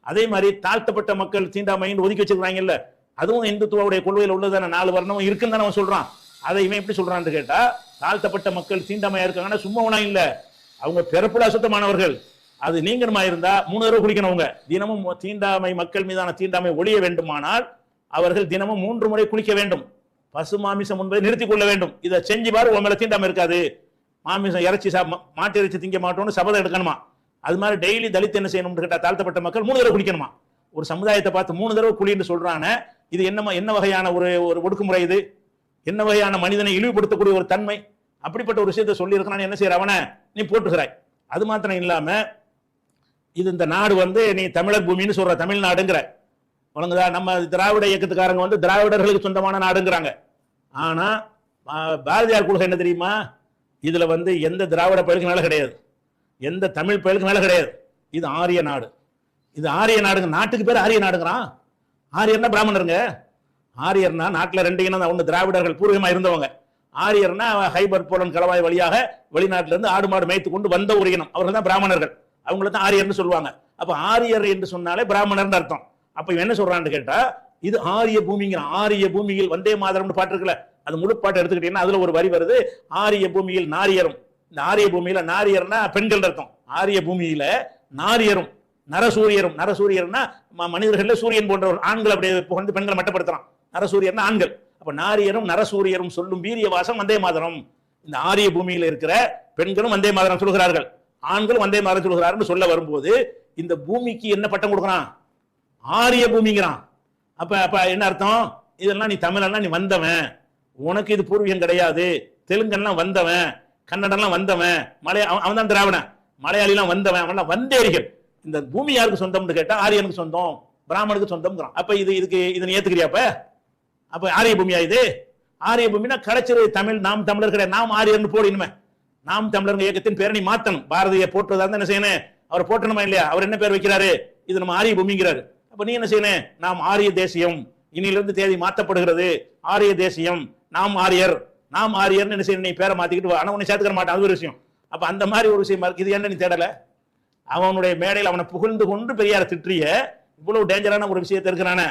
அதே மாதிரி தாழ்த்தப்பட்ட மக்கள் தீண்டாமைன்னு ஒதுக்கி வச்சிருக்காங்கல்ல, அதுவும் இந்துத்துவாவுடைய கொள்கையில் உள்ளதான 4 வர்ணம் இருக்குன்னு தானே அவன் சொல்றான். அதை இவன் எப்படி சொல்றான்னு கேட்டா, தாழ்த்தப்பட்ட மக்கள் தீண்டாமையா இருக்காங்கன்னா சும்மா ஒண்ணா இல்ல, அவங்க பிறப்புல அசுத்தமானவர்கள். அது நீங்கணுமா இருந்தா 3 தடவை குளிக்கணும். அவங்க தினமும் தீண்டாமை மக்கள் மீதான தீண்டாமை ஒழிய வேண்டுமானால் அவர்கள் தினமும் 3 முறை குளிக்க வேண்டும். பசு மாமிசம் என்பதை நிறுத்திக் கொள்ள வேண்டும். இதை செஞ்சு பாரு, உன் மேல தீண்டாமை இருக்காது. மாமிசம் இறைச்சி மாட்டு இறைச்சி திங்க மாட்டோம்னு சபதம் எடுக்கணுமா. அது மாதிரி டெய்லி தலித் என்ன செய்யணும்னு கேட்டா, தாழ்த்தப்பட்ட மக்கள் 3 தடவை குளிக்கணுமா. ஒரு சமுதாயத்தை பார்த்து 3 தடவை குளின்னு சொல்றானே, இது என்ன வகையான ஒரு ஒடுக்குமுறை? இது என்ன வகையான மனிதனை இழிவுபடுத்தக்கூடிய ஒரு தன்மை? அப்படிப்பட்ட ஒரு விஷயத்தை சொல்லி இருக்கிறான். என்ன செய்யற அவனை நீ போட்டுகிறாய். அது மாத்திரம் இல்லாம இது இந்த நாடு நீ தமிழர் பூமின்னு சொல்ற, தமிழ்நாடுங்கிற வழங்குதா. நம்ம திராவிட இயக்கத்துக்காரங்க திராவிடர்களுக்கு சொந்தமான நாடுங்கிறாங்க. ஆனா பாரதியார் கொள்கை என்ன தெரியுமா? இதுல எந்த திராவிட பயலுக்கு மேல கிடையாது, எந்த தமிழ் பயலுக்கு மேல கிடையாது. இது ஆரிய நாடு. இது ஆரிய நாடுங்க. நாட்டுக்கு பேர் ஆரிய நாடுங்கிறான். ஆரியர்னா பிராமணருங்க. ஆரியர்னா நாட்டில் 2 இனம், ஒன்று திராவிடர்கள் பூர்வமா இருந்தவங்க. ஆரியர்னா ஹைபர் போலன் கலவாய் வழியாக வெளிநாட்டில இருந்து ஆடு மாடு மேய்த்து கொண்டு வந்த ஒரு இனம், அவர்கள் தான் பிராமணர்கள். அவங்கள தான் ஆரியர்னு சொல்லுவாங்க. அப்ப ஆரியர் என்று சொன்னாலே பிராமணர்னு அர்த்தம். அப்ப இவன் என்ன சொல்றான்னு கேட்டா, இது ஆரிய பூமிங்கிறான். ஆரிய பூமியில் வந்தே மாதரம்னு பாட்டு இருக்குல்ல, அது முழு பாட்டு எடுத்துக்கிட்டீங்கன்னா அதுல ஒரு வரி வருது, ஆரிய பூமியில் நாரியரும். இந்த ஆரிய பூமியில நாரியர்னா பெண்கள் அர்த்தம். ஆரிய பூமியில நாரியரும் நரசூரியரும். நரசூரியர்னா மனிதர்கள் சூரியன் போன்றவர்கள். ஆண்கள் அப்படியே புகழ்ந்து பெண்களை மட்டப்படுத்துறான். நரசூரியர்னா ஆண்கள். அப்ப நாரியரும் நரசூரியரும் சொல்லும் வீரிய வாசம் வந்தே மாதரம். இந்த ஆரிய பூமியில இருக்கிற பெண்களும் வந்தே மாதரம் சொல்கிறார்கள், ஆண்களும் வந்தே மாதரம் சொல்கிறார்கள். சொல்ல வரும்போது இந்த பூமிக்கு என்ன பட்டம் கொடுக்குறான்? ஆரிய பூமிங்கிறான். அப்ப என்ன அர்த்தம்? இதெல்லாம் நீ தமிழெல்லாம் நீ வந்தவன், உனக்கு இது பூர்வீகம் கிடையாது. தெலுங்கெல்லாம் வந்தவன், கன்னடம்லாம் வந்தவன், அவன் தான் திராவிடன். மலையாளிலாம் வந்தவன், அவன் வந்தேரிகள். இந்த பூமி யாருக்கு சொந்தம்னு கேட்டா ஆரியனுக்கு சொந்தம், பிராமணுக்கு சொந்தம்ங்கிறான். அப்ப இதுக்கு இதை நீ ஏத்துக்கிறியா? அப்ப ஆரிய பூமியா இது? ஆரிய பூமினா கிடைச்சிரு தமிழ். நாம் தமிழர் கிடையாது, நாம் ஆரியர்னு போடணுமே. நாம் தமிழர் இயக்கத்தின் பேரை நீ மாத்தணும். பாரதிய போற்றுவதா என்ன செய்யணும்? அவர் போட்டணுமா இல்லையா? அவர் என்ன பேர் வைக்கிறாரு? இது நம்ம ஆரிய பூமிங்கிறாரு. அப்ப நீ என்ன செய்யணும்? நாம் ஆரிய தேசியம், இனியிலிருந்து தேதி மாற்றப்படுகிறது, ஆரிய தேசியம், நாம் ஆரியர். நாம் ஆரியர்னு என்ன செய்யணும்? நீ பேரை மாத்திக்கிட்டு ஆனா உன்னை சேர்த்துக்க மாட்டான், அது ஒரு விஷயம். அப்ப அந்த மாதிரி ஒரு விஷயம் இருக்கு. இது என்ன நீ தேடல? அவனுடைய மேடையில் அவனை புகழ்ந்து கொண்டு பெரியார திட்டிய இவ்வளவு டேஞ்சரான ஒரு விஷயத்தை இருக்கிறான.